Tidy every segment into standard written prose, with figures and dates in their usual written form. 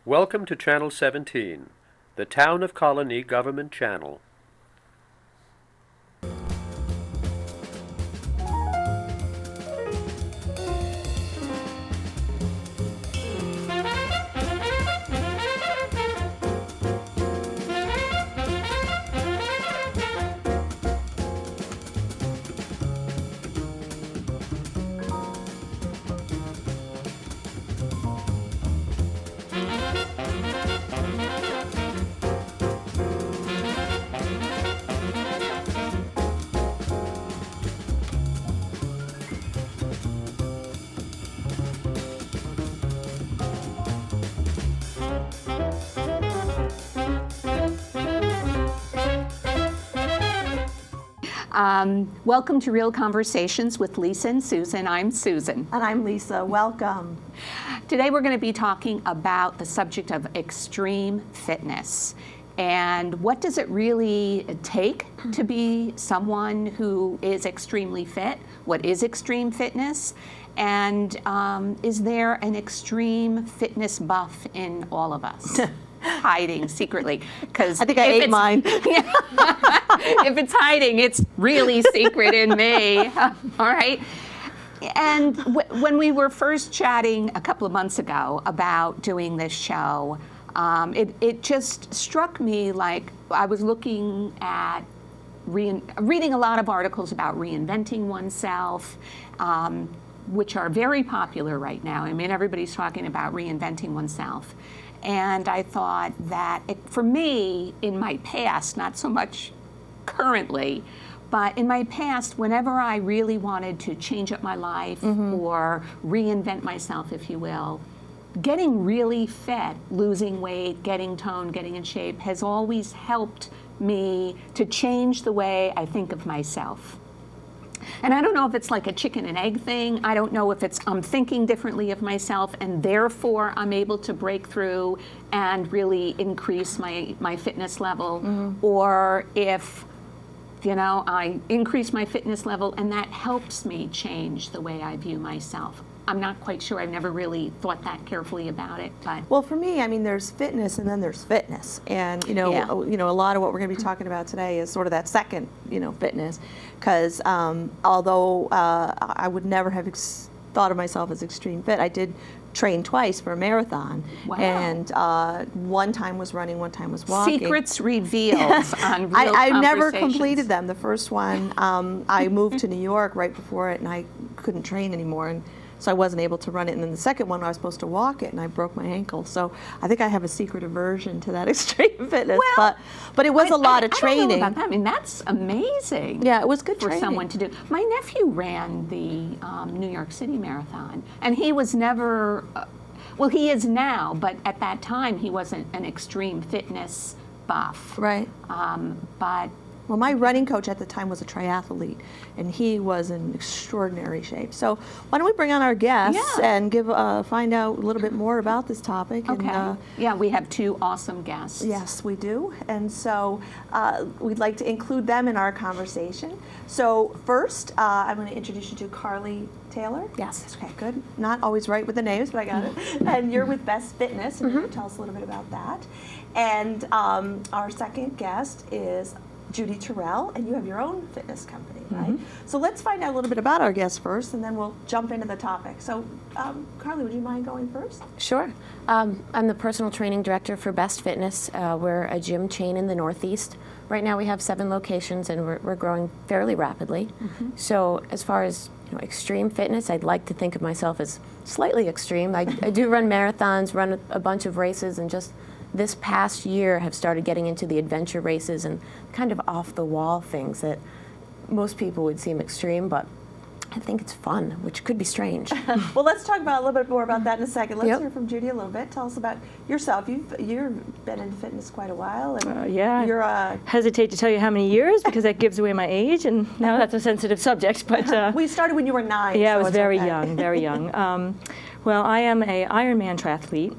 Welcome to Channel 17, the Town of Colonie Government Channel. Welcome to Real Conversations with Lisa and Susan. I'm Susan. And I'm Lisa. Welcome. Today we're going to be talking about the subject of extreme fitness. And what does it really take to be someone who is extremely fit? What is extreme fitness? And is there an extreme fitness buff in all of us? Hiding secretly, because I think I ate mine. If it's hiding, it's really secret in me. All right. And when we were first chatting a couple of months ago about doing this show, it just struck me like I was looking at reading a lot of articles about reinventing oneself, which are very popular right now. I mean, everybody's talking about reinventing oneself. And I thought that for me, in my past, not so much currently, but in my past, whenever I really wanted to change up my life or reinvent myself, if you will, getting really fit, losing weight, getting toned, getting in shape has always helped me to change the way I think of myself. And I don't know if it's like a chicken and egg thing. I don't know if it's I'm thinking differently of myself and therefore I'm able to break through and really increase my fitness level, or if, you know, I increase my fitness level and that helps me change the way I view myself. I'm not quite sure. I've never really thought that carefully about it, but well, for me, I mean, there's fitness and then there's fitness, and a lot of what we're going to be talking about today is sort of that second, fitness, because although I would never have thought of myself as extreme fit, I did train twice for a marathon. Wow. And one time was running, one time was walking. Secrets revealed on Real I never Conversations. completed them. The first one, I moved to New York right before it, and I couldn't train anymore. And so I wasn't able to run it. And then the second one, I was supposed to walk it, and I broke my ankle. So I think I have a secret aversion to that extreme fitness. Well, but it was a lot of I training. don't know about that. I mean, that's amazing. Yeah, it was good for training. someone to do. My nephew ran the New York City Marathon, and he was never, well, he is now, but at that time he wasn't an extreme fitness buff. Right. But well, my running coach at the time was a triathlete, and he was in extraordinary shape. So why don't we bring on our guests and find out a little bit more about this topic. Okay. And, yeah, we have two awesome guests. Yes, we do. And so we'd like to include them in our conversation. So first, I'm going to introduce you to Karli Taylor. Yes. Okay, good. Not always right with the names, but I got it. And you're with Best Fitness, and you can tell us a little bit about that. And our second guest is Judy Torel, and you have your own fitness company, right? So let's find out a little bit about our guests first, and then we'll jump into the topic. So, Karli, would you mind going first? Sure. I'm the personal training director for Best Fitness. We're a gym chain in the Northeast. Right now we have 7 locations, and we're growing fairly rapidly. So as far as extreme fitness, I'd like to think of myself as slightly extreme. I do run marathons, run a bunch of races, and just this past year have started getting into the adventure races and kind of off-the-wall things that most people would seem extreme, but I think it's fun, which could be strange. Well, let's talk about a little bit more about that in a second. Let's hear from Judy a little bit. Tell us about yourself. You've been in fitness quite a while. And yeah. You're hesitate to tell you how many years because that gives away my age, and now that's a sensitive subject. But we started when you were 9. Yeah, so I was very okay. young, very young. Well, I am a Ironman triathlete.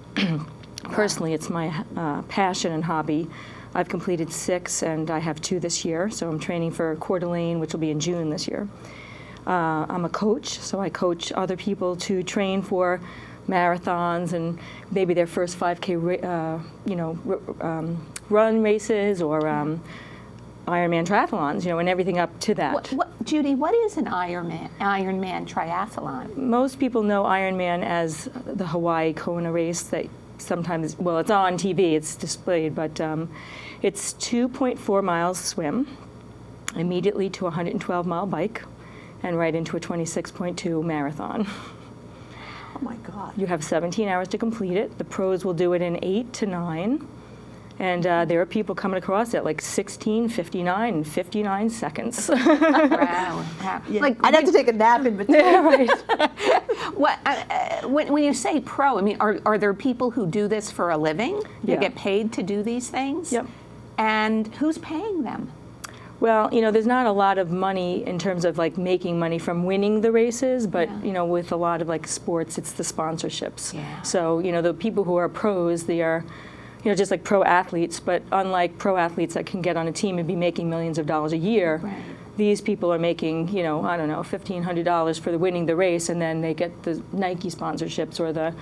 Personally, it's my passion and hobby. I've completed 6, and I have 2 this year. So I'm training for Coeur d'Alene, which will be in June this year. I'm a coach, so I coach other people to train for marathons and maybe their first 5K, run races or Ironman triathlons, and everything up to that. Judy, what is an Ironman triathlon? Most people know Ironman as the Hawaii Kona race that sometimes, well, it's on TV, it's displayed, but it's 2.4 miles swim, immediately to a 112-mile bike, and right into a 26.2 marathon. Oh my God. You have 17 hours to complete it. The pros will do it in 8 to 9. And there are people coming across at like 16, 59, and 59 seconds. Wow. Yeah. Like, I'd have to take a nap in between. Right. when you say pro, I mean, are there people who do this for a living? They Yeah. get paid to do these things? Yep. And who's paying them? Well, there's not a lot of money in terms of like making money from winning the races, but Yeah. with a lot of like sports, it's the sponsorships. Yeah. So, the people who are pros, they are, just like pro athletes, but unlike pro athletes that can get on a team and be making millions of dollars a year, Right. these people are making, I don't know, $1,500 for winning the race, and then they get the Nike sponsorships or the,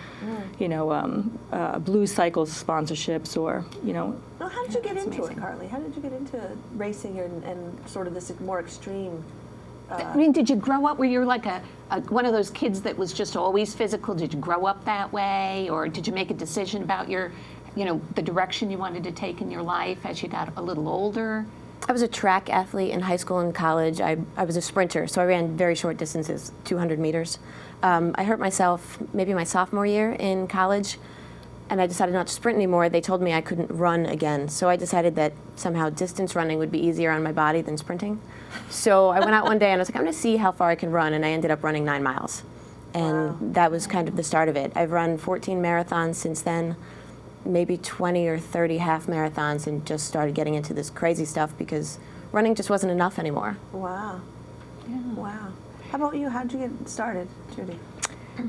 Blue Cycle sponsorships or, Well, how did you get That's into amazing. it, Karli? How did you get into racing and sort of this more extreme? I mean, did you grow up where you're like one of those kids that was just always physical? Did you grow up that way? Or did you make a decision about the direction you wanted to take in your life as you got a little older? I was a track athlete in high school and college. I was a sprinter, so I ran very short distances, 200 meters. I hurt myself maybe my sophomore year in college, and I decided not to sprint anymore. They told me I couldn't run again, so I decided that somehow distance running would be easier on my body than sprinting. So I went out one day and I was like, I'm going to see how far I can run, and I ended up running 9 miles. And that was kind of the start of it. I've run 14 marathons since then, maybe 20 or 30 half marathons, and just started getting into this crazy stuff because running just wasn't enough anymore. Wow. Yeah. Wow. How about you? How did you get started, Judy?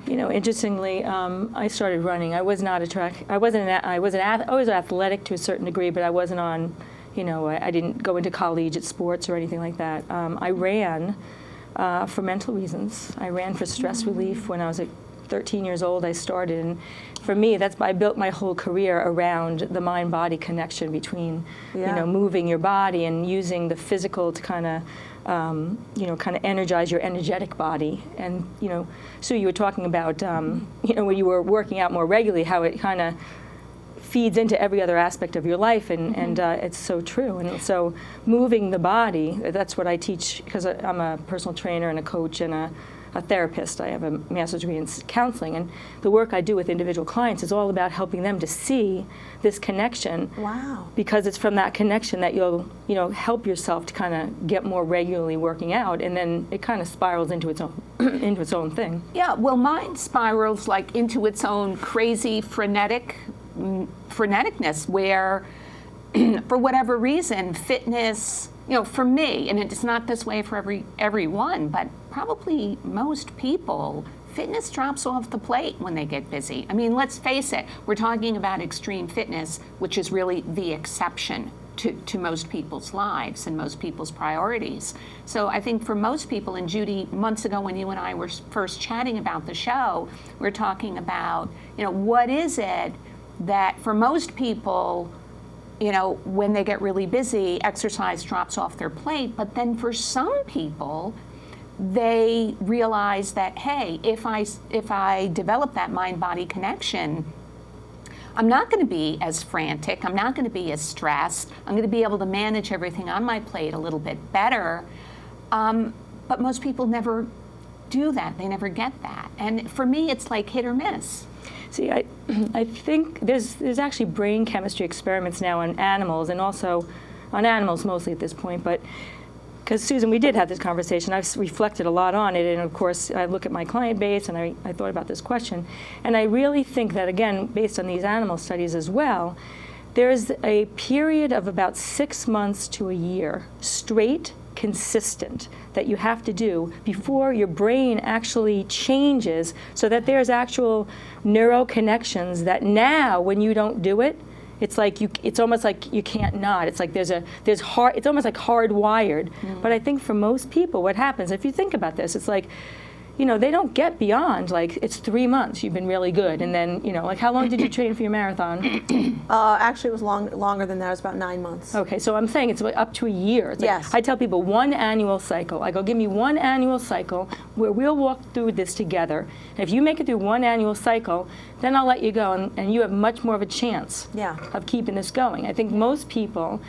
Interestingly, I started running. I was not a track. I was athletic to a certain degree, but I wasn't on. I didn't go into collegiate sports or anything like that. I ran for mental reasons. I ran for stress relief when I was 13 years old. I started, and for me, I built my whole career around the mind-body connection between, moving your body and using the physical to kind of energize your energetic body. And, Sue, you were talking about, when you were working out more regularly, how it kind of feeds into every other aspect of your life, and it's so true. And so moving the body, that's what I teach, because I'm a personal trainer and a coach and a therapist. I have a master's degree in counseling, and the work I do with individual clients is all about helping them to see this connection. Wow. Because it's from that connection that you'll, help yourself to kind of get more regularly working out, and then it kind of spirals into its own into its own thing. Yeah, well, mine spirals like into its own crazy freneticness where, for whatever reason, fitness, for me, and it's not this way for everyone, but probably most people, fitness drops off the plate when they get busy. I mean, let's face it, we're talking about extreme fitness, which is really the exception to most people's lives and most people's priorities. So I think for most people, and Judy, months ago when you and I were first chatting about the show, we're talking about, what is it that for most people, when they get really busy, exercise drops off their plate. But then for some people, they realize that, hey, if I develop that mind-body connection, I'm not going to be as frantic. I'm not going to be as stressed. I'm going to be able to manage everything on my plate a little bit better. But most people never do that. They never get that. And for me, it's like hit or miss. See, I think there's actually brain chemistry experiments now on animals, and also on animals mostly at this point, but because Susan, we did have this conversation, I've reflected a lot on it, and of course I look at my client base and I thought about this question, and I really think that, again, based on these animal studies as well, there's a period of about 6 months to a year, straight, consistent, that you have to do before your brain actually changes so that there's actual neural connections that now when you don't do it, it's like it's almost like you can't not. It's like it's almost like hardwired. But I think for most people what happens, if you think about this, it's like, they don't get beyond, like, it's 3 months, you've been really good, and then, like, how long did you train for your marathon? Actually, it was longer than that. It was about 9 months. Okay, so I'm saying it's up to a year. It's like, Yes. I tell people 1 annual cycle. I go, give me 1 annual cycle where we'll walk through this together. And if you make it through 1 annual cycle, then I'll let you go, and you have much more of a chance of keeping this going. I think most people,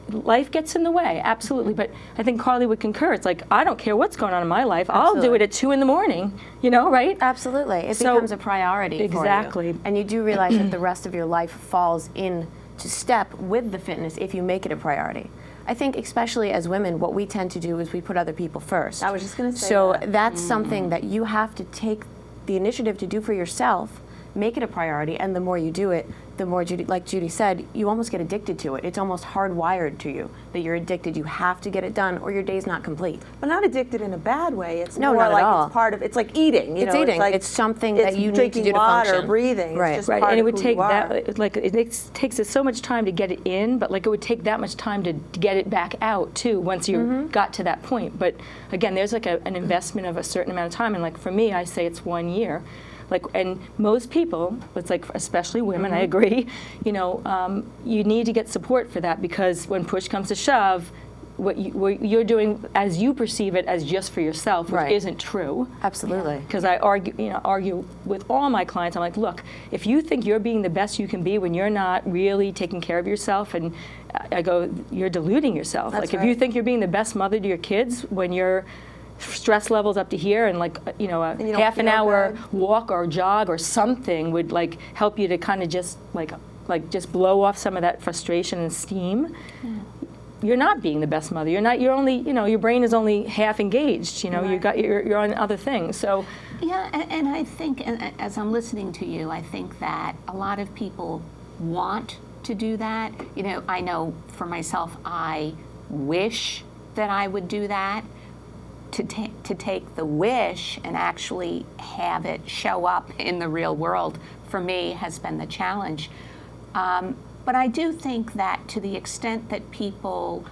life gets in the way, absolutely. But I think Karli would concur. It's like, I don't care what's going on in my life. I'll do it at 2 in the morning, right? Absolutely. It becomes a priority for you. Exactly. And you do realize that the rest of your life falls into step with the fitness if you make it a priority. I think especially as women, what we tend to do is we put other people first. I was just going to say so that. that's something that you have to take the initiative to do for yourself, make it a priority, and the more you do it, the more, like Judy said, you almost get addicted to it. It's almost hardwired to you that you're addicted. You have to get it done or your day's not complete. But not addicted in a bad way. It's No, more not at like all. it's part of, it's like eating. It's eating. It's something that you need to drinking do to water, function. breathing. Right. It's just Right, part and it of would who take you are. that, like, takes us so much time to get it in, but like it would take that much time to get it back out too once you got to that point. But again, there's like an investment of a certain amount of time, and like for me, I say it's 1 year. Like, and most people, it's like, especially women, I agree, you need to get support for that, because when push comes to shove, what you're doing as you perceive it as just for yourself, which isn't true. Absolutely. Because I argue with all my clients. I'm like, look, if you think you're being the best you can be when you're not really taking care of yourself, and I go, you're deluding yourself. That's like, if right. you think you're being the best mother to your kids when your stress levels up to here, and like a half an hour walk or jog or something would like help you to kind of just like just blow off some of that frustration and steam. You're not being the best mother. You're only, your brain is only half engaged. You're on other things. So Yeah, and I think, as I'm listening to you, I think that a lot of people want to do that. I know for myself, I wish that I would do that. To take the wish and actually have it show up in the real world, for me, has been the challenge. But I do think that to the extent that people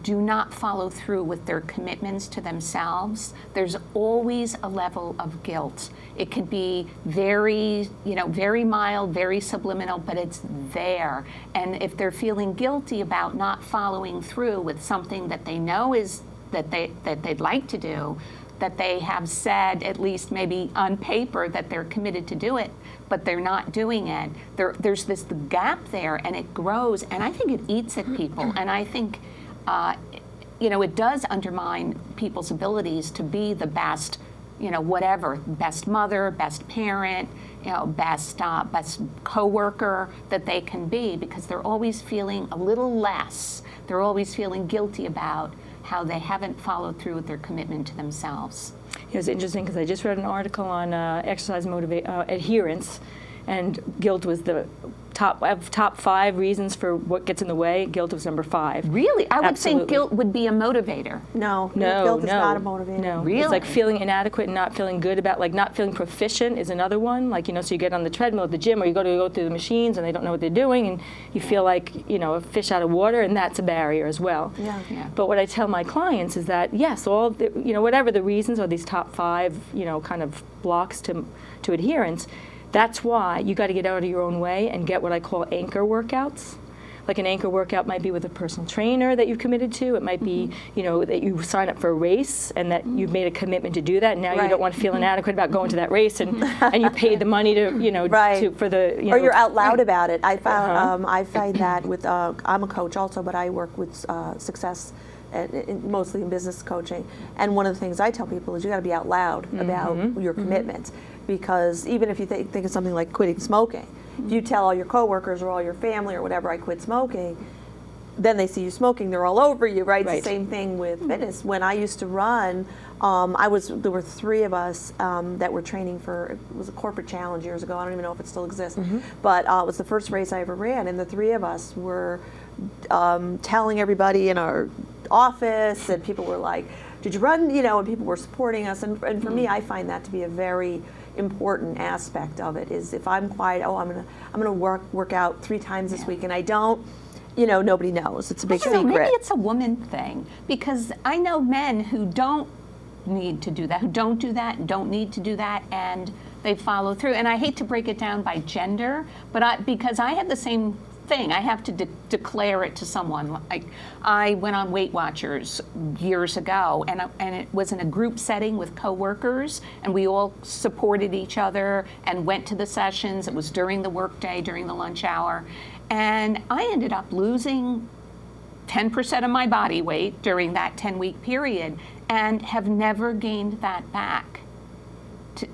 do not follow through with their commitments to themselves, there's always a level of guilt. It could be very, very mild, very subliminal, but it's there. And if they're feeling guilty about not following through with something that they know is that they'd like to do, that they have said, at least maybe on paper, that they're committed to do it, but they're not doing it. There's this gap there, and it grows, and I think it eats at people. And I think, it does undermine people's abilities to be the best, whatever, best mother, best parent, best coworker that they can be, because they're always feeling a little less. They're always feeling guilty about how they haven't followed through with their commitment to themselves. it was interesting because I just read an article on exercise adherence, and guilt was the top 5 reasons for what gets in the way. Guilt was number 5. Really? I would Absolutely. think guilt would be a motivator. No, guilt is not a motivator. No, Really? It's like feeling inadequate and not feeling good about, like not feeling proficient is another one. Like, so you get on the treadmill at the gym, or you go through the machines and they don't know what they're doing, and you feel like, a fish out of water, and that's a barrier as well. Yeah. But what I tell my clients is that, yes, all the, whatever the reasons are, these top 5, kind of blocks to adherence, that's why you got to get out of your own way and get what I call anchor workouts. Like an anchor workout might be with a personal trainer that you've committed to. It might be, that you sign up for a race and that you've made a commitment to do that. And now you don't want to feel inadequate about going to that race, and you paid the money to, for the, or you're out loud about it. I found I find that with I'm a coach also, but I work with success. Mostly in business coaching, and one of the things I tell people is you got to be out loud about your commitments, because even if you think of something like quitting smoking, if you tell all your coworkers or all your family or whatever, I quit smoking, then they see you smoking, they're all over you, right? It's the same thing with fitness. When I used to run, there were 3 of us that were training for, it was a corporate challenge years ago, I don't even know if it still exists, but it was the first race I ever ran, and the 3 of us were telling everybody in our office, and people were like, did you run, and people were supporting us, and for me, I find that to be a very important aspect of it, is if I'm quiet, I'm gonna work out 3 times this week, and I don't, nobody knows. It's a big secret. Maybe it's a woman thing, because I know men who don't need to do that, who don't do that, and don't need to do that, and they follow through. And I hate to break it down by gender, but because I have the same thing, I have to declare it to someone. Like, I went on Weight Watchers years ago, and it was in a group setting with coworkers, and we all supported each other and went to the sessions. It was during the workday, during the lunch hour, and I ended up losing 10% of my body weight during that 10-week period, and have never gained that back.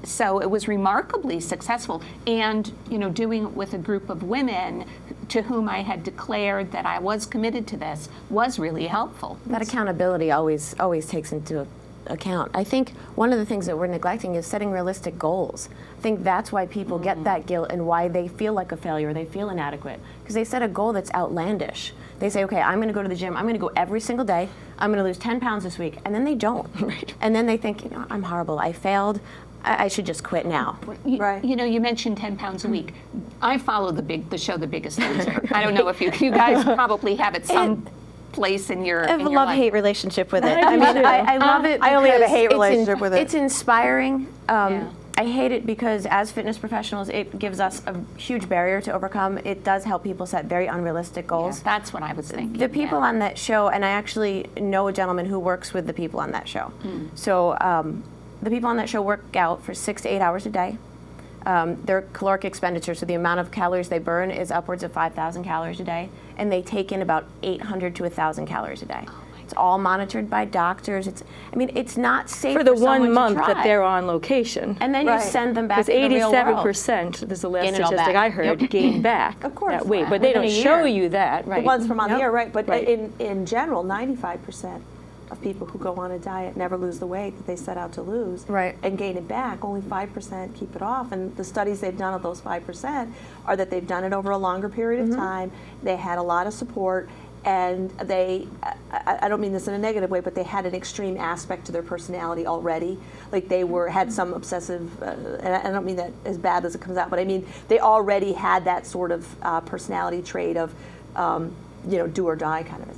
So it was remarkably successful, and doing it with a group of women to whom I had declared that I was committed to this was really helpful. That accountability always takes into account. I think one of the things that we're neglecting is setting realistic goals. I think that's why people get that guilt and why they feel like a failure, they feel inadequate, because they set a goal that's outlandish. They say, okay, I'm going to go to the gym, I'm going to go every single day, I'm going to lose 10 pounds this week, and then they don't. Right. And then they think, I'm horrible, I failed, I should just quit now. Right. You mentioned 10 pounds a week. I follow the show The Biggest Loser. I don't know if you guys probably have it some place in your I have a love-hate relationship with it. I mean, I love it. I only have a hate relationship with it. It's inspiring. I hate it because as fitness professionals, it gives us a huge barrier to overcome. It does help people set very unrealistic goals. Yeah, that's what I was thinking. The people on that show, and I actually know a gentleman who works with the people on that show. So the people on that show work out for 6 to 8 hours a day. Their caloric expenditure, so the amount of calories they burn, is upwards of 5,000 calories a day, and they take in about 800 to 1,000 calories a day. It's all monitored by doctors. It's not safe for the someone 1 month to try. that they're on location. And then you send them back to because the real world. 87%, this is the last Gain it all statistic back. I heard, gain back Of course. that weight. But they Within don't a show year. you that. The ones from on the air, right? But Right. in general, 95% of people who go on a diet never lose the weight that they set out to lose, Right. and gain it back. Only 5% keep it off, and the studies they've done of those 5% are that they've done it over a longer period of time. They had a lot of support, and they, I don't mean this in a negative way, but they had an extreme aspect to their personality already. Like they had some obsessive, and I don't mean that as bad as it comes out, but I mean they already had that sort of personality trait of, do or die kind of a thing.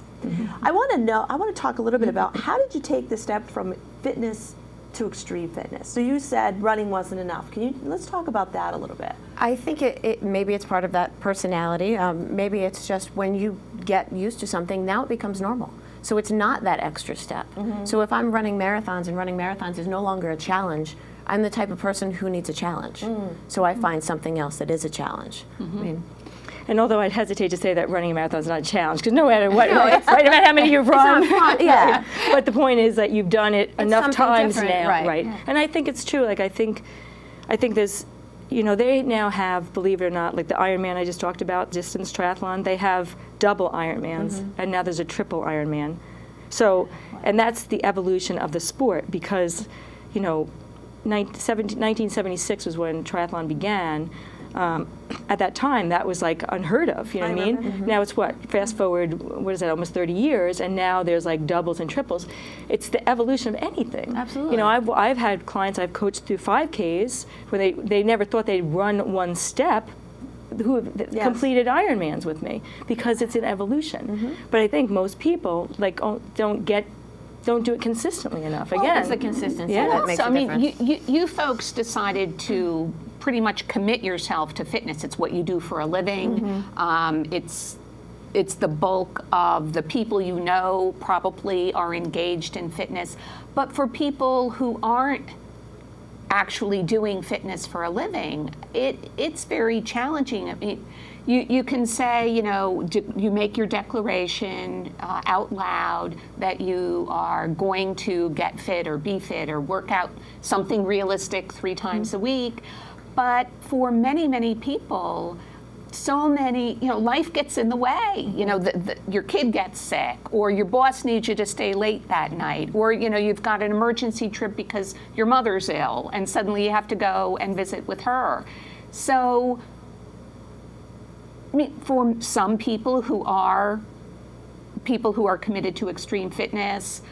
I want to talk a little bit about how did you take the step from fitness to extreme fitness? So you said running wasn't enough. Let's talk about that a little bit. I think maybe it's part of that personality. Maybe it's just when you get used to something, now it becomes normal. So it's not that extra step. So if I'm running marathons and running marathons is no longer a challenge, I'm the type of person who needs a challenge. So I find something else that is a challenge. I mean, And although I'd hesitate to say that running a marathon is not a challenge, because no matter what, right, no matter how many you've run, yeah. But the point is that you've done it enough something times different, now, right. right? And I think it's true. Like I think there's, they now have, believe it or not, like the Ironman I just talked about, distance triathlon, they have double Ironmans, and now there's a triple Ironman. So, and that's the evolution of the sport because, 1976 was when triathlon began. At that time, that was like unheard of, you know what I mean? Now it's fast forward, almost 30 years, and now there's like doubles and triples. It's the evolution of anything. Absolutely. I've had clients I've coached through 5Ks where they never thought they'd run one step who have completed Ironmans with me because it's an evolution. But I think most people don't do it consistently enough. Again, it's the consistency Yeah. that makes a difference. You folks decided to pretty much commit yourself to fitness. It's what you do for a living. It's the bulk of the people you know probably are engaged in fitness. But for people who aren't actually doing fitness for a living, it's very challenging. I mean, you can say, you make your declaration out loud that you are going to get fit or be fit or work out something realistic 3 times a week. But for many, many people, so many, life gets in the way. Your kid gets sick, or your boss needs you to stay late that night, or, you've got an emergency trip because your mother's ill, and suddenly you have to go and visit with her. So, for some people who are committed to extreme fitness,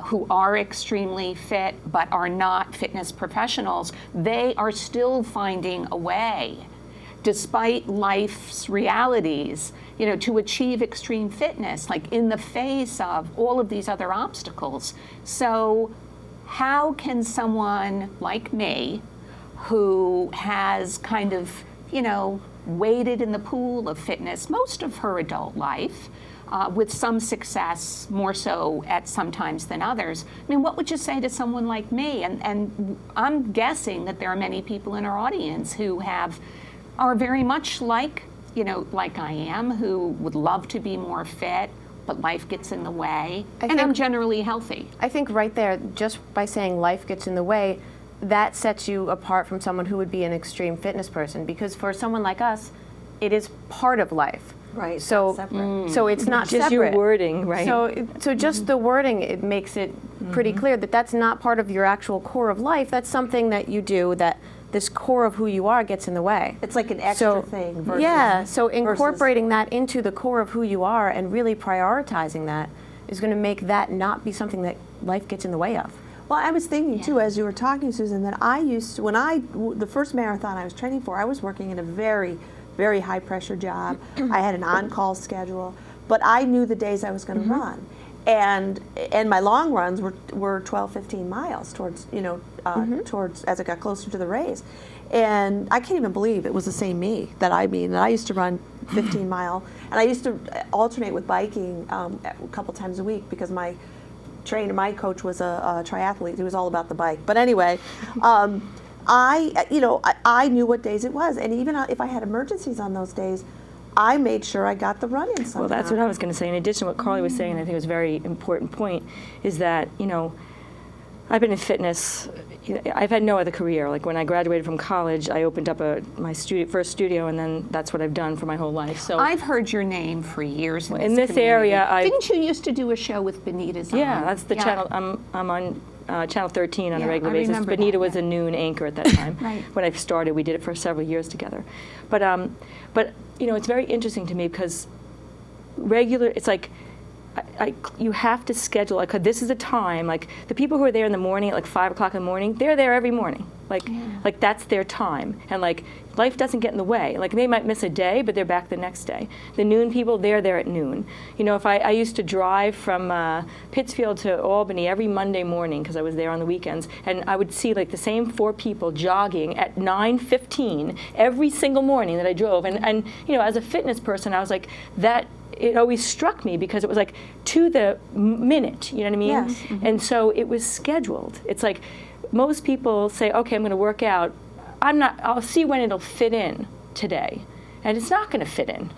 who are extremely fit but are not fitness professionals, they are still finding a way, despite life's realities, to achieve extreme fitness, like in the face of all of these other obstacles. So how can someone like me, who has kind of, waded in the pool of fitness most of her adult life, with some success, more so at some times than others. I mean, what would you say to someone like me? And I'm guessing that there are many people in our audience who are very much like, like I am, who would love to be more fit, but life gets in the way, and I'm generally healthy. I think right there, just by saying life gets in the way, that sets you apart from someone who would be an extreme fitness person, because for someone like us, it is part of life. Right. So, so it's not Just separate. your wording, right? So just the wording, it makes it pretty clear that that's not part of your actual core of life. That's something that you do, that this core of who you are gets in the way. It's like an extra thing versus... Yeah, so incorporating that into the core of who you are and really prioritizing that is going to make that not be something that life gets in the way of. Well, I was thinking too, as you were talking, Susan, that I used to, the first marathon I was training for, I was working in a very, very high pressure job. I had an on-call schedule, but I knew the days I was going to run. And my long runs were 12, 15 miles towards, towards, as I got closer to the race. And I can't even believe it was the same me that I used to run 15 mile, and I used to alternate with biking a couple times a week, because my coach was a triathlete. He was all about the bike. But anyway, I knew what days it was, and even if I had emergencies on those days, I made sure I got the run in somehow. Well, that's what I was going to say. In addition to what Karli was saying, I think it was a very important point, is that, I've been in fitness. I've had no other career. Like when I graduated from college, I opened up my first studio, and then that's what I've done for my whole life. So I've heard your name for years in this area. Didn't you used to do a show with Benita Zahn? Yeah, that's the channel. I'm on Channel 13 on a regular basis. Benita was a noon anchor at that time. Right. When I started, we did it for several years together. But it's very interesting to me, because it's like, you have to schedule, like, this is a time, like the people who are there in the morning at like 5 o'clock in the morning, they're there every morning. Like that's their time. And like, life doesn't get in the way. Like they might miss a day, but they're back the next day. The noon people, they're there at noon. If I used to drive from Pittsfield to Albany every Monday morning, because I was there on the weekends, and I would see like the same 4 people jogging at 9:15 every single morning that I drove. And as a fitness person, I was like, it always struck me, because it was like to the minute, you know what I mean? Yes. And so it was scheduled. It's like most people say, okay, I'm going to work out. I'll see when it'll fit in today. And it's not going to fit in,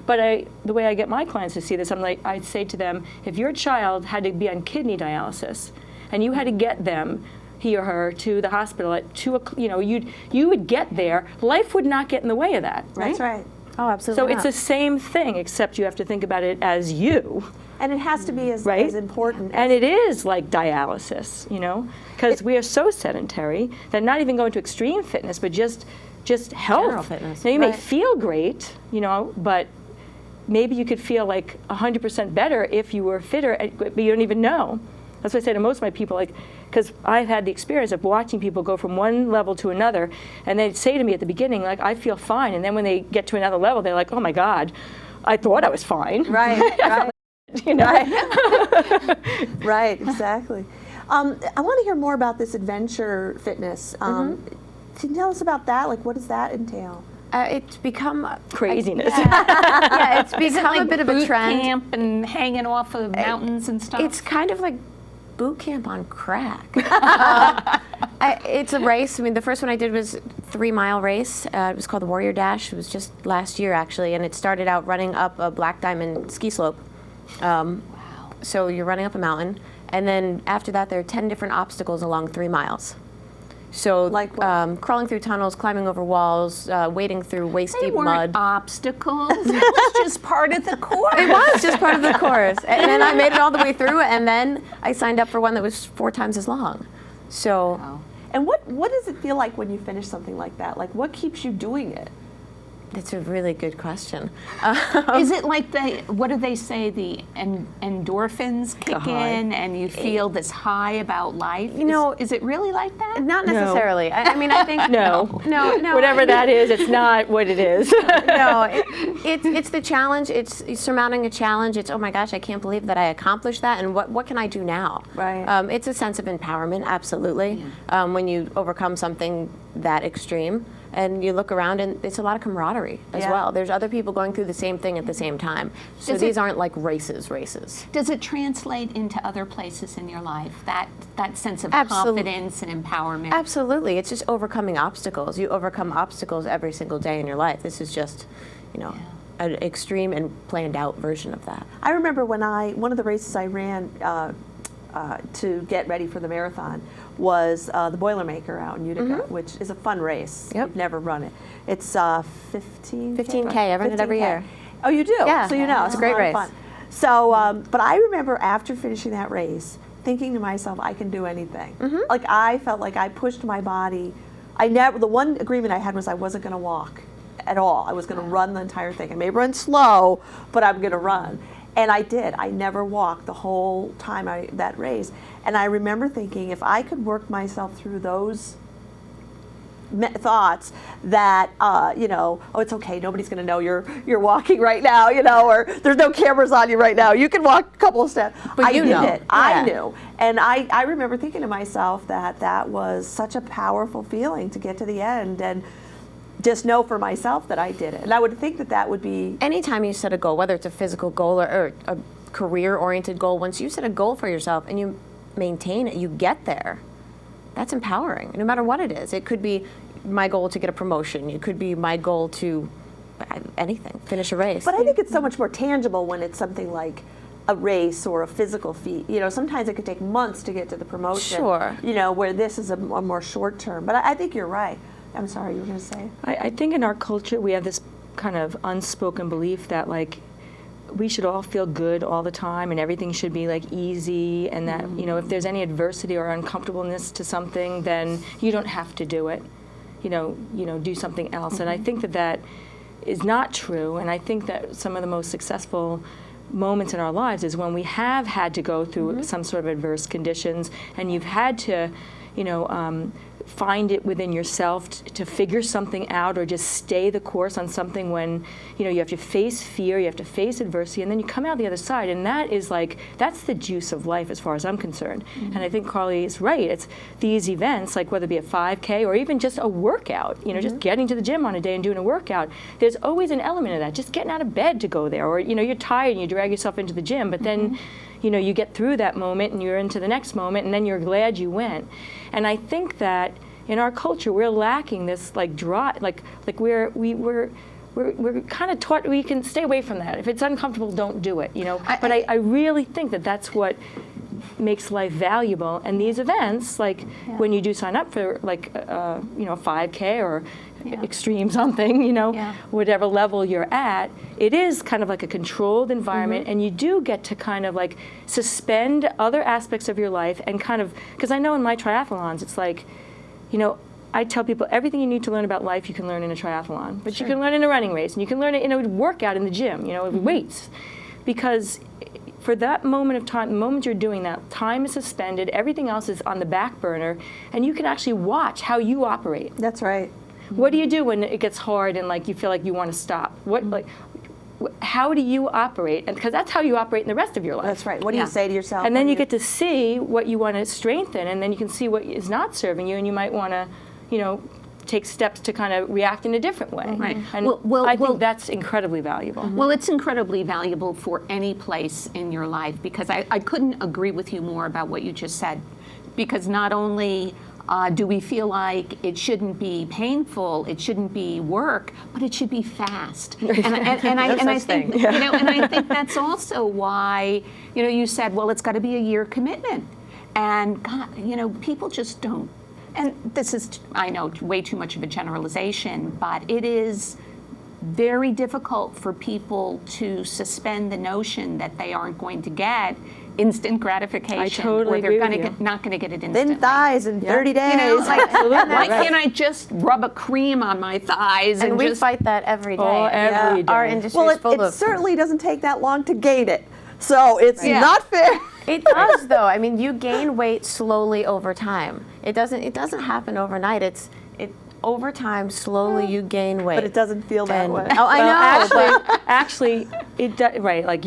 But the way I get my clients to see this, I say to them, if your child had to be on kidney dialysis and you had to get them, he or her, to the hospital at 2 o'clock, you would get there. Life would not get in the way of that, right? That's right. Oh, absolutely. So it's the same thing, except you have to think about it as you. And it has to be as important. And it is like dialysis, because we are so sedentary that not even going to extreme fitness, but just health. General fitness. Now you may feel great, but maybe you could feel like 100% better if you were fitter, but you don't even know. That's what I say to most of my people, because I've had the experience of watching people go from one level to another, and they'd say to me at the beginning, like, I feel fine, and then when they get to another level, they're like, oh my God, I thought I was fine. Right, right. Right, exactly. I want to hear more about this adventure fitness. Can you tell us about that? Like, what does that entail? It's become craziness. Yeah, it's become a bit of a boot trend. camp and hanging off of mountains and stuff? It's kind of like boot camp on crack. It's a race. I mean, the first one I did was a 3-mile race. It was called the Warrior Dash. It was just last year, actually, and it started out running up a Black Diamond ski slope. Wow. So you're running up a mountain, and then after that, there are 10 different obstacles along 3 miles. So, like what? Crawling through tunnels, climbing over walls, wading through waist-deep mud. They weren't obstacles. It was just part of the course. It was just part of the course. And then I made it all the way through, and then I signed up for one that was 4 times as long. So, And what does it feel like when you finish something like that? Like, what keeps you doing it? That's a really good question. Is it like what do they say, the endorphins kick in and you feel this high about life? Is it really like that? Not necessarily. I mean, I think No. Whatever that is, it's not what it is. No, it's the challenge. It's surmounting a challenge. It's, oh my gosh, I can't believe that I accomplished that, and what can I do now? Right. It's a sense of empowerment, absolutely, when you overcome something that extreme. And you look around, and it's a lot of camaraderie as well. There's other people going through the same thing at the same time. So these aren't like races. Does it translate into other places in your life, that sense of Absolutely. confidence and empowerment? Absolutely. It's just overcoming obstacles. You overcome obstacles every single day in your life. This is just, an extreme and planned out version of that. I remember when one of the races I ran to get ready for the marathon was the Boilermaker out in Utica, which is a fun race. Yep. You've never run it. It's 15K. I run it every year. Oh, you do? Yeah. So you know. It's a great lot of race. fun. So, but I remember after finishing that race, thinking to myself, I can do anything. Like I felt like I pushed my body. The one agreement I had was I wasn't going to walk at all. I was going to run the entire thing. I may run slow, but I'm going to run. And I did. I never walked the whole time that race. And I remember thinking, if I could work myself through those thoughts that, oh, it's okay, nobody's going to know you're walking right now, or there's no cameras on you right now. You can walk a couple of steps. But I you did know. it. I knew. And I remember thinking to myself that was such a powerful feeling to get to the end and just know for myself that I did it. And I would think that would be... Anytime you set a goal, whether it's a physical goal or a career-oriented goal, once you set a goal for yourself and you maintain it, you get there. That's empowering, no matter what it is. It could be my goal to get a promotion. It could be my goal to anything, finish a race. But I think it's so much more tangible when it's something like a race or a physical feat. Sometimes it could take months to get to the promotion. Sure. Where this is a more short term. But I think you're right. I'm sorry, you were going to say? I think in our culture we have this kind of unspoken belief that we should all feel good all the time and everything should be easy, and that if there's any adversity or uncomfortableness to something, then you don't have to do it. Do something else. And I think that is not true. And I think that some of the most successful moments in our lives is when we have had to go through some sort of adverse conditions, and you've had to, find it within yourself to figure something out, or just stay the course on something when you have to face fear, you have to face adversity, and then you come out the other side, and that's the juice of life as far as I'm concerned. And I think Karli is right. It's these events, whether it be a 5K or even just a workout, just getting to the gym on a day and doing a workout, there's always an element of that, just getting out of bed to go there, or you're tired and you drag yourself into the gym, but then you get through that moment and you're into the next moment, and then you're glad you went. And I think that in our culture we're lacking this drive, we're kind of taught we can stay away from that. If it's uncomfortable, don't do it. But I really think that that's what makes life valuable. And these events, when you do sign up for 5K or extreme something, whatever level you're at, it is kind of like a controlled environment, and you do get to kind of suspend other aspects of your life and kind of, because I know in my triathlons, it's I tell people everything you need to learn about life you can learn in a triathlon, but you can learn in a running race, and you can learn it in a workout in the gym, weights, because for that moment of time, the moment you're doing that, time is suspended, everything else is on the back burner, and you can actually watch how you operate. That's right. What do you do when it gets hard and you feel like you want to stop? How do you operate? And because that's how you operate in the rest of your life. That's right. What do you say to yourself? And then you get to see what you want to strengthen, and then you can see what is not serving you, and you might want to, take steps to kind of react in a different way. Right. And I think that's incredibly valuable. Well, it's incredibly valuable for any place in your life, because I couldn't agree with you more about what you just said. Because not only do we feel like it shouldn't be painful, it shouldn't be work, but it should be fast. And I think and I think that's also why you said, well, it's got to be a year commitment, and God, people just don't. And this is, I know, way too much of a generalization, but it is very difficult for people to suspend the notion that they aren't going to get instant gratification. I totally where they're agree with gonna you. not going to get it instantly. Thin thighs in 30 days. You know, like, Absolutely. why Right. can't I just rub a cream on my thighs And we just fight that every day. Oh, every Our day. industry Well, is full it of certainly doesn't take that long to gain it. So it's Yeah. not fair. It does, though. I mean, you gain weight slowly over time. It doesn't happen overnight. Over time, slowly you gain weight. But it doesn't feel that And- way. Oh, I know. but Actually, right, like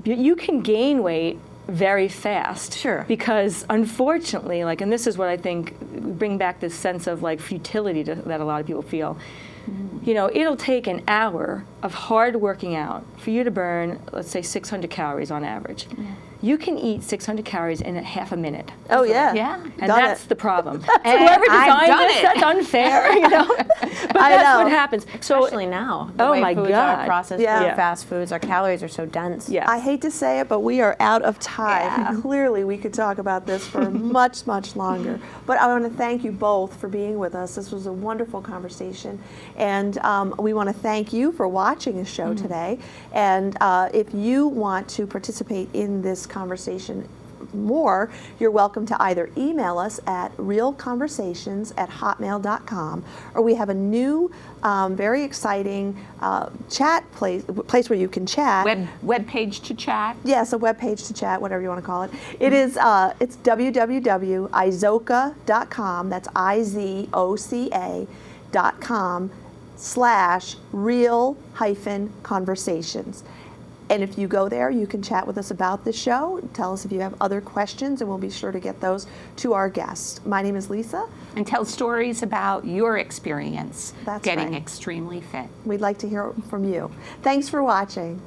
you can gain weight very fast. Sure. Because unfortunately, like, and this is what I think, bring back this sense of like futility that a lot of people feel. You know, it'll take an hour of hard working out for you to burn, let's say, 600 calories on average. You can eat 600 calories in half a minute. Oh, yeah. Yeah. And Done that's it. the problem. And Whoever I've designed done this, it. that's unfair, you know? But I that's know. what happens. So, especially now, the Oh way my foods God. are processed Yeah. food, Yeah. fast foods, our calories are so dense. yeah. I hate to say it, but we are out of time. Yeah. Clearly, we could talk about this for much, much longer. But I want to thank you both for being with us. This was a wonderful conversation. And we want to thank you for watching the show today. And if you want to participate in this conversation more, you're welcome to either email us at realconversations@hotmail.com, or we have a new, very exciting chat place where you can chat. Web page to chat. Yes, a web page to chat, whatever you want to call it. It is it's www.izoca.com. That's IZOCA.com/real-conversations. And if you go there, you can chat with us about the show. Tell us if you have other questions, and we'll be sure to get those to our guests. My name is Lisa. And tell stories about your experience That's getting right. extremely fit. We'd like to hear from you. Thanks for watching.